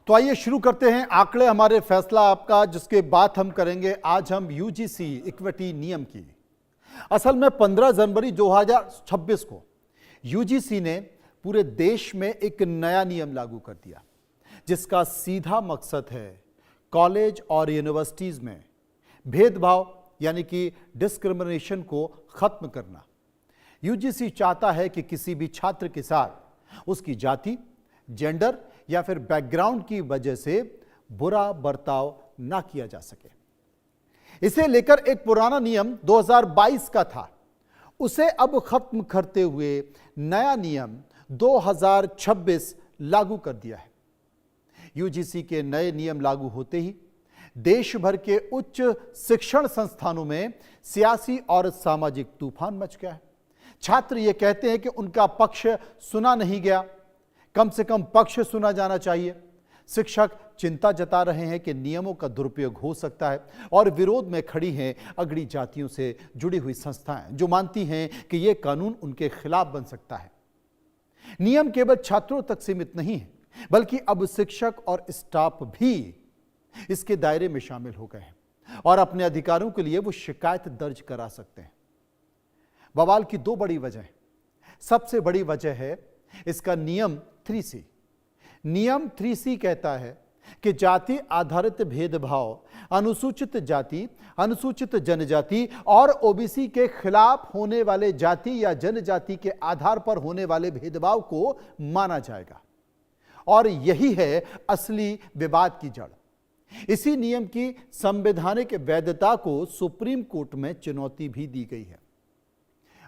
तो आइए शुरू करते हैं आंकड़े हमारे फैसला आपका, जिसके बात हम करेंगे आज हम यूजीसी इक्विटी नियम की। असल में 15 जनवरी 2026 को यूजीसी ने पूरे देश में एक नया नियम लागू कर दिया, जिसका सीधा मकसद है कॉलेज और यूनिवर्सिटीज में भेदभाव यानी कि डिस्क्रिमिनेशन को खत्म करना। यूजीसी चाहता है कि किसी भी छात्र के साथ उसकी जाति, जेंडर या फिर बैकग्राउंड की वजह से बुरा बर्ताव ना किया जा सके। इसे लेकर एक पुराना नियम 2022 का था, उसे अब खत्म करते हुए नया नियम 2026 लागू कर दिया है। यूजीसी के नए नियम लागू होते ही देश भर के उच्च शिक्षण संस्थानों में सियासी और सामाजिक तूफान मच गया है। छात्र ये कहते हैं कि उनका पक्ष सुना नहीं गया, कम से कम पक्ष सुना जाना चाहिए। शिक्षक चिंता जता रहे हैं कि नियमों का दुरुपयोग हो सकता है और विरोध में खड़ी हैं अगड़ी जातियों से जुड़ी हुई संस्थाएं, जो मानती हैं कि यह कानून उनके खिलाफ बन सकता है। नियम केवल छात्रों तक सीमित नहीं है, बल्कि अब शिक्षक और स्टाफ भी इसके दायरे में शामिल हो गए हैं और अपने अधिकारों के लिए वो शिकायत दर्ज करा सकते हैं। बवाल की दो बड़ी वजह है। सबसे बड़ी वजह है इसका नियम 3C। नियम 3C कहता है कि जाति आधारित भेदभाव, अनुसूचित जाति, अनुसूचित जनजाति और ओबीसी के खिलाफ होने वाले जाति या जनजाति के आधार पर होने वाले भेदभाव को माना जाएगा, और यही है असली विवाद की जड़। इसी नियम की संवैधानिक वैधता को सुप्रीम कोर्ट में चुनौती भी दी गई है।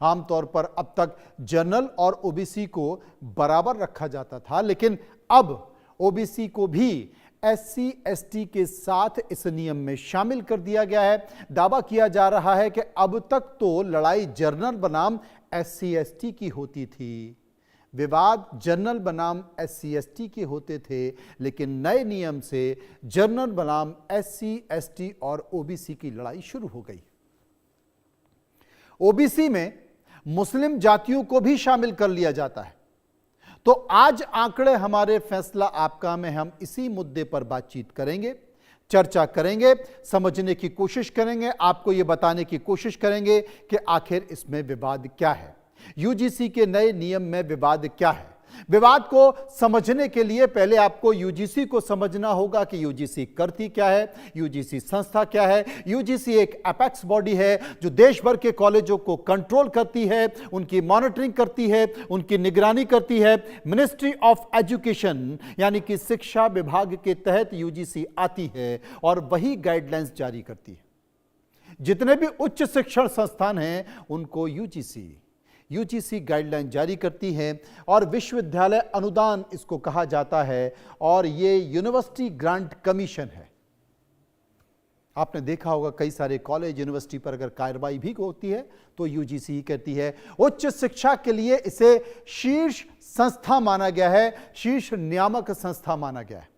आमतौर पर अब तक जनरल और ओबीसी को बराबर रखा जाता था, लेकिन अब ओबीसी को भी एससी एसटी के साथ इस नियम में शामिल कर दिया गया है। दावा किया जा रहा है कि अब तक तो लड़ाई जनरल बनाम एससी एसटी की होती थी, विवाद जनरल बनाम एससी एसटी के होते थे, लेकिन नए नियम से जनरल बनाम एससी एसटी और ओबीसी की लड़ाई शुरू हो गई। ओबीसी में मुस्लिम जातियों को भी शामिल कर लिया जाता है। तो आज आंकड़े हमारे फैसला आपका में हम इसी मुद्दे पर बातचीत करेंगे, चर्चा करेंगे, समझने की कोशिश करेंगे, आपको यह बताने की कोशिश करेंगे कि आखिर इसमें विवाद क्या है, यूजीसी के नए नियम में विवाद क्या है। विवाद को समझने के लिए पहले आपको यूजीसी को समझना होगा कि यूजीसी करती क्या है, यूजीसी संस्था क्या है। यूजीसी एक एपेक्स बॉडी है जो देश भर के कॉलेजों को कंट्रोल करती है, उनकी मॉनिटरिंग करती है, उनकी निगरानी करती है। मिनिस्ट्री ऑफ एजुकेशन यानी कि शिक्षा विभाग के तहत यूजीसी आती है और वही गाइडलाइंस जारी करती है। जितने भी उच्च शिक्षण संस्थान हैं उनको यूजीसी गाइडलाइन जारी करती है और विश्वविद्यालय अनुदान इसको कहा जाता है, और ये यूनिवर्सिटी ग्रांट कमीशन है। आपने देखा होगा कई सारे कॉलेज यूनिवर्सिटी पर अगर कार्रवाई भी होती है तो यूजीसी ही कहती है। उच्च शिक्षा के लिए इसे शीर्ष संस्था माना गया है, शीर्ष नियामक संस्था माना गया है,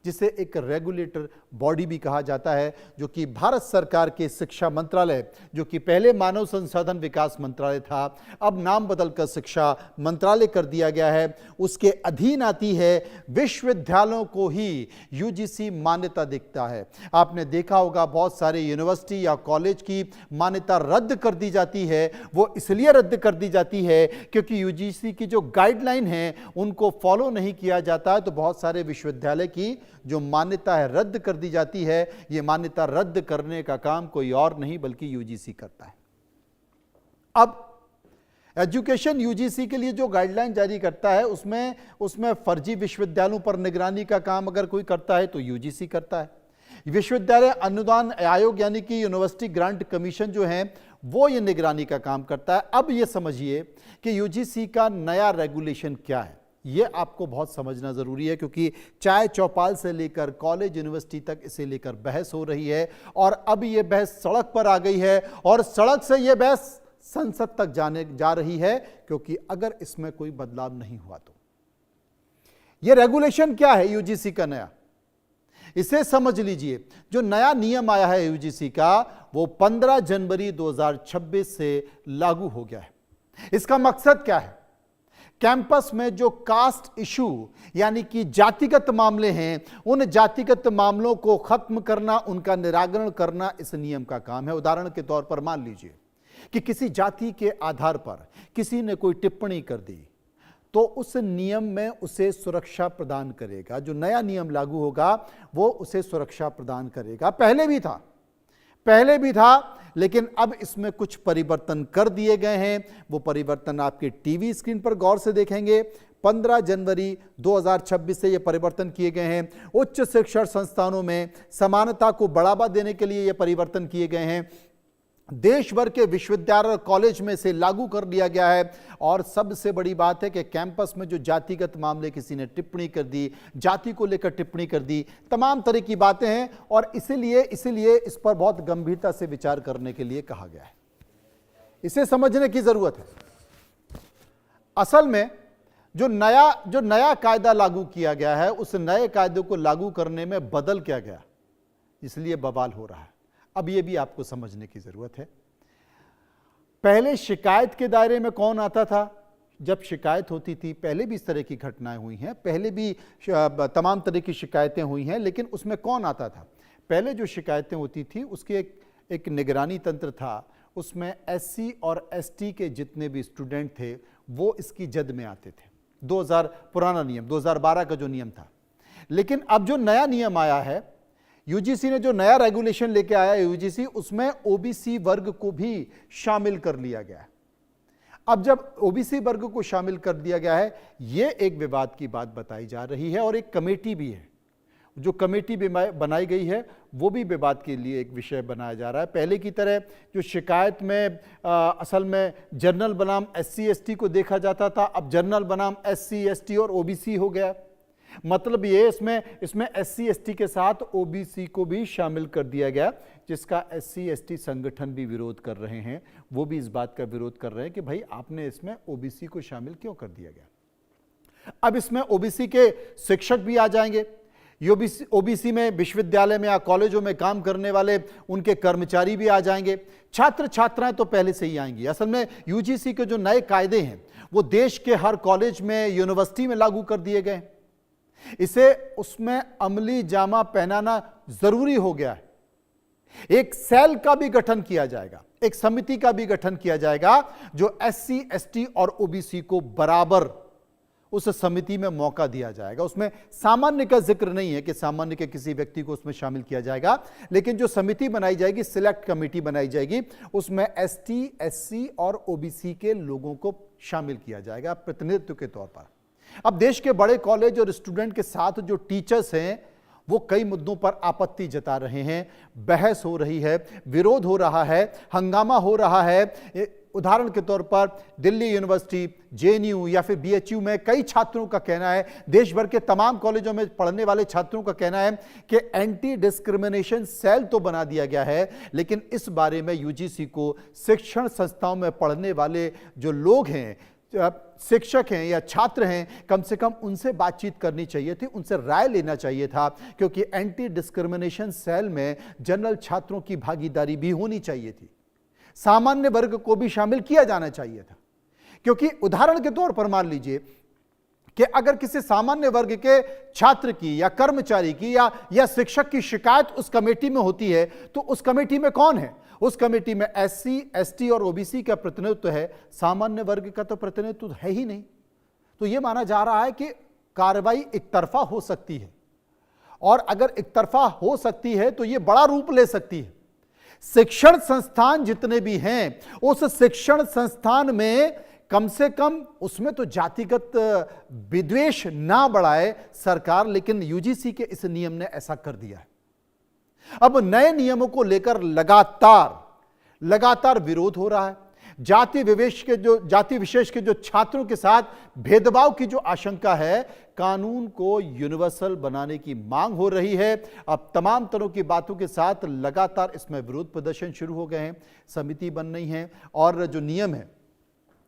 जिसे एक रेगुलेटर बॉडी भी कहा जाता है, जो कि भारत सरकार के शिक्षा मंत्रालय, जो कि पहले मानव संसाधन विकास मंत्रालय था, अब नाम बदलकर शिक्षा मंत्रालय कर दिया गया है, उसके अधीन आती है। विश्वविद्यालयों को ही यूजीसी मान्यता देता है। आपने देखा होगा बहुत सारे यूनिवर्सिटी या कॉलेज की मान्यता रद्द कर दी जाती है। वो इसलिए रद्द कर दी जाती है क्योंकि यूजीसी की जो गाइडलाइन है उनको फॉलो नहीं किया जाता है, तो बहुत सारे विश्वविद्यालय की जो मान्यता है रद्द कर दी जाती है। यह मान्यता रद्द करने का काम कोई और नहीं बल्कि यूजीसी करता है। अब एजुकेशन यूजीसी के लिए जो गाइडलाइन जारी करता है उसमें फर्जी विश्वविद्यालयों पर निगरानी का काम अगर कोई करता है तो यूजीसी करता है। विश्वविद्यालय अनुदान आयोग यानी कि यूनिवर्सिटी ग्रांट कमीशन जो है वो ये निगरानी का काम करता है। अब ये समझिए कि यूजीसी का नया रेगुलेशन क्या है, ये आपको बहुत समझना जरूरी है, क्योंकि चाय चौपाल से लेकर कॉलेज यूनिवर्सिटी तक इसे लेकर बहस हो रही है और अब ये बहस सड़क पर आ गई है और सड़क से ये बहस संसद तक जा रही है, क्योंकि अगर इसमें कोई बदलाव नहीं हुआ तो। ये रेगुलेशन क्या है यूजीसी का नया, इसे समझ लीजिए। जो नया नियम आया है यूजीसी का वो 15 जनवरी 2026 से लागू हो गया है। इसका मकसद क्या है कैंपस में जो कास्ट इशू यानी कि जातिगत मामले हैं, उन जातिगत मामलों को खत्म करना, उनका निराकरण करना इस नियम का काम है। उदाहरण के तौर पर मान लीजिए कि किसी जाति के आधार पर किसी ने कोई टिप्पणी कर दी, तो उस नियम में उसे सुरक्षा प्रदान करेगा। जो नया नियम लागू होगा वो उसे सुरक्षा प्रदान करेगा। पहले भी था, लेकिन अब इसमें कुछ परिवर्तन कर दिए गए हैं। वो परिवर्तन आपके टीवी स्क्रीन पर गौर से देखेंगे। 15 जनवरी 2026 से ये परिवर्तन किए गए हैं। उच्च शिक्षण संस्थानों में समानता को बढ़ावा देने के लिए ये परिवर्तन किए गए हैं। देश भर के विश्वविद्यालय और कॉलेज में से लागू कर दिया गया है। और सबसे बड़ी बात है कि कैंपस में जो जातिगत मामले, किसी ने टिप्पणी कर दी, जाति को लेकर टिप्पणी कर दी, तमाम तरह की बातें हैं और इसीलिए इस पर बहुत गंभीरता से विचार करने के लिए कहा गया है। इसे समझने की जरूरत है। असल में जो नया कायदा लागू किया गया है, उस नए कायदे को लागू करने में बदल क्या गया, इसलिए बवाल हो रहा है। अब यह भी आपको समझने की जरूरत है। पहले शिकायत के दायरे में कौन आता था? जब शिकायत होती थी, पहले भी इस तरह की घटनाएं हुई हैं, पहले भी तमाम तरह की शिकायतें हुई हैं, लेकिन उसमें कौन आता था? पहले जो शिकायतें होती थी उसके एक निगरानी तंत्र था। उसमें एससी और एसटी के जितने भी स्टूडेंट थे वो इसकी जद में आते थे। 2000 पुराना नियम, 2012 का जो नियम था। लेकिन अब जो नया नियम आया है, यूजीसी ने जो नया रेगुलेशन लेके आया है यूजीसी, उसमें ओबीसी वर्ग को भी शामिल कर लिया गया है। अब जब ओबीसी वर्ग को शामिल कर दिया गया है, यह एक विवाद की बात बताई जा रही है और एक कमेटी भी है। जो कमेटी बनाई गई है वो भी विवाद के लिए एक विषय बनाया जा रहा है। पहले की तरह जो शिकायत में असल में जनरल बनाम एससी एसटी को देखा जाता था, अब जनरल बनाम एससी एसटी और ओबीसी हो गया। मतलब ये इसमें एससी एसटी के साथ ओबीसी को भी शामिल कर दिया गया, जिसका एससी एसटी संगठन भी विरोध कर रहे हैं। वो भी इस बात का विरोध कर रहे हैं कि भाई आपने इसमें ओबीसी को शामिल क्यों कर दिया गया। अब इसमें ओबीसी के शिक्षक भी आ जाएंगे। ओबीसी में विश्वविद्यालय में या कॉलेजों में काम करने वाले उनके कर्मचारी भी आ जाएंगे। छात्र छात्राएं तो पहले से ही आएंगी। असल में यूजीसी के जो नए कायदे हैं वो देश के हर कॉलेज में, यूनिवर्सिटी में लागू कर दिए गए। इसे उसमें अमली जामा पहनाना जरूरी हो गया है। एक सेल का भी गठन किया जाएगा, एक समिति का भी गठन किया जाएगा जो एससी एसटी और ओबीसी को बराबर उस समिति में मौका दिया जाएगा। उसमें सामान्य का जिक्र नहीं है कि सामान्य के किसी व्यक्ति को उसमें शामिल किया जाएगा, लेकिन जो समिति बनाई जाएगी, सिलेक्ट कमेटी बनाई जाएगी, उसमें एसटी एससी और ओबीसी के लोगों को शामिल किया जाएगा प्रतिनिधित्व के तौर पर। अब देश के बड़े कॉलेज और स्टूडेंट के साथ जो टीचर्स हैं वो कई मुद्दों पर आपत्ति जता रहे हैं। बहस हो रही है, विरोध हो रहा है, हंगामा हो रहा है। उदाहरण के तौर पर दिल्ली यूनिवर्सिटी, जेएनयू या फिर बीएचयू में कई छात्रों का कहना है, देश भर के तमाम कॉलेजों में पढ़ने वाले छात्रों का कहना है कि एंटी डिस्क्रिमिनेशन सेल तो बना दिया गया है, लेकिन इस बारे में यूजीसी को शिक्षण संस्थाओं में पढ़ने वाले जो लोग हैं, शिक्षक हैं या छात्र हैं, कम से कम उनसे बातचीत करनी चाहिए थी, उनसे राय लेना चाहिए था, क्योंकि एंटी डिस्क्रिमिनेशन सेल में जनरल छात्रों की भागीदारी भी होनी चाहिए थी। सामान्य वर्ग को भी शामिल किया जाना चाहिए था। क्योंकि उदाहरण के तौर पर मान लीजिए कि अगर किसी सामान्य वर्ग के छात्र की या कर्मचारी की या शिक्षक की शिकायत उस कमेटी में होती है, तो उस कमेटी में कौन है? उस कमेटी में एससी एसटी और ओबीसी का प्रतिनिधित्व है, सामान्य वर्ग का तो प्रतिनिधित्व है ही नहीं। तो यह माना जा रहा है कि कार्रवाई एक तरफा हो सकती है, और अगर एक तरफा हो सकती है तो यह बड़ा रूप ले सकती है। शिक्षण संस्थान जितने भी हैं, उस शिक्षण संस्थान में कम से कम उसमें तो जातिगत विद्वेष ना बढ़ाए सरकार, लेकिन यूजीसी के इस नियम ने ऐसा कर दिया है। अब नए नियमों को लेकर लगातार विरोध हो रहा है। जाति विशेष के जो छात्रों के साथ भेदभाव की जो आशंका है, कानून को यूनिवर्सल बनाने की मांग हो रही है। अब तमाम तरह की बातों के साथ लगातार इसमें विरोध प्रदर्शन शुरू हो गए हैं, समिति बन रही है। और जो नियम है,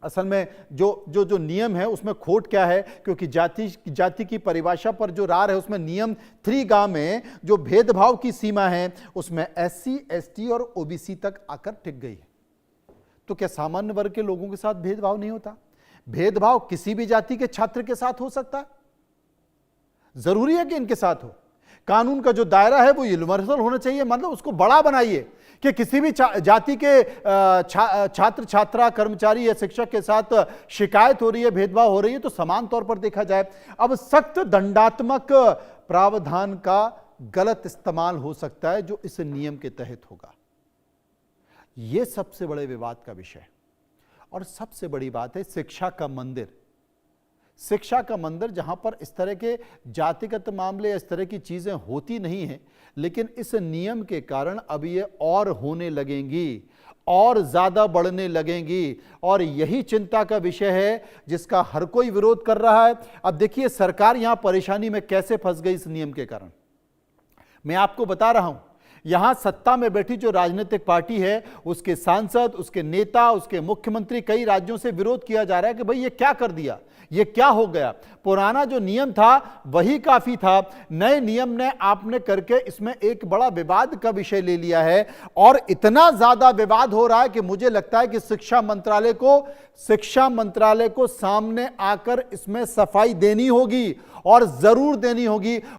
असल में जो नियम है उसमें खोट क्या है, क्योंकि जाति की परिभाषा पर जो रार है उसमें नियम 3 में जो भेदभाव की सीमा है उसमें एससी एसटी और ओबीसी तक आकर टिक गई है। तो क्या सामान्य वर्ग के लोगों के साथ भेदभाव नहीं होता? भेदभाव किसी भी जाति के छात्र के साथ हो सकता है, जरूरी है कि इनके साथ हो। कानून का जो दायरा है वो यूनिवर्सल होना चाहिए, मतलब उसको बड़ा बनाइए कि किसी भी जाति के छात्र छात्रा कर्मचारी या शिक्षक के साथ शिकायत हो रही है, भेदभाव हो रही है, तो समान तौर पर देखा जाए। अब सख्त दंडात्मक प्रावधान का गलत इस्तेमाल हो सकता है जो इस नियम के तहत होगा। यह सबसे बड़े विवाद का विषय है। और सबसे बड़ी बात है शिक्षा का मंदिर, शिक्षा का मंदिर जहां पर इस तरह के जातिगत मामले, इस तरह की चीजें होती नहीं हैं, लेकिन इस नियम के कारण अब ये और होने लगेंगी और ज्यादा बढ़ने लगेंगी। और यही चिंता का विषय है जिसका हर कोई विरोध कर रहा है। अब देखिए सरकार यहां परेशानी में कैसे फंस गई इस नियम के कारण। मैं आपको बता रहा हूं, यहां सत्ता में बैठी जो राजनीतिक पार्टी है, उसके सांसद, उसके नेता, उसके मुख्यमंत्री, कई राज्यों से विरोध किया जा रहा है कि भाई ये क्या कर दिया, ये क्या हो गया, पुराना जो नियम था वही काफी था, नए नियम ने आपने करके इसमें एक बड़ा विवाद का विषय ले लिया है। और इतना ज्यादा विवाद हो रहा है कि मुझे लगता है कि शिक्षा मंत्रालय को सामने आकर इसमें सफाई देनी होगी और जरूर देनी होगी।